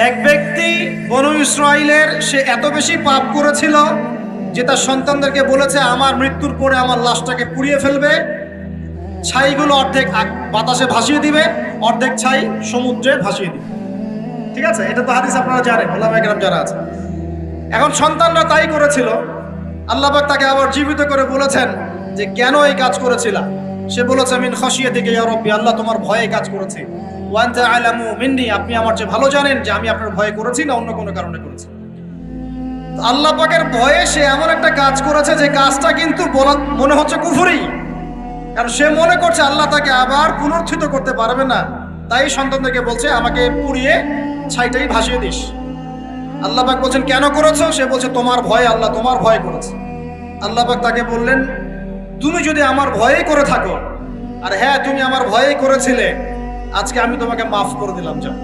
এক ব্যক্তি বনু ইসরাইলের সে এত বেশি পাপ করেছিল যে তার সন্তানদেরকে বলেছে আমার মৃত্যুর পরে আমার লাশটাকে পুড়িয়ে ফেলবে, ছাইগুলো অর্ধেক বাতাসে ভাসিয়ে দিবে, অর্ধেক ছাই সমুদ্রে ভাসিয়ে দিবে। ঠিক আছে, এটা তো হাদিস আপনারা জানেন, ওলামায়ে কেরাম যারা আছে। এখন সন্তানরা তাই করেছিল। আল্লাহ পাক তাকে আবার জীবিত করে বলেছেন যে কেন এই কাজ করেছিলা? সে বলেছে মিন খাশিয়াতিকা ইয়া রাব্বি, আল্লাহ তোমার ভয়ে কাজ করেছি। ওয়া আনতা আ'লামু মিন্নি, আপনি আমার চেয়ে ভালো জানেন যে আমি আপনার ভয়ে করেছি না অন্য কোনো কারণে করেছি। আল্লাহ পাকের ভয়ে সে এমন একটা কাজ করেছে যে কাজটা কিন্তু মনে হচ্ছে কুফরি, কারণ সে মনে করছে আল্লাহ তাকে আবার পুনরুত্থিত করতে পারবে না। তাই সন্তানদেরকে বলছে আমাকে পুড়িয়ে ছাইটাই ভাসিয়ে দিস। আল্লাহ পাক বলছেন কেন করেছো? সে বলছে তোমার ভয়ে, আল্লাহ তোমার ভয়ে করেছে। আল্লাহ পাক তাকে বললেন তুমি যদি আমার ভয়েই করে থাকো, আর হ্যাঁ তুমি আমার ভয়েই করেছিলে, আজকে আমি তোমাকে মাফ করে দিলাম, যাও।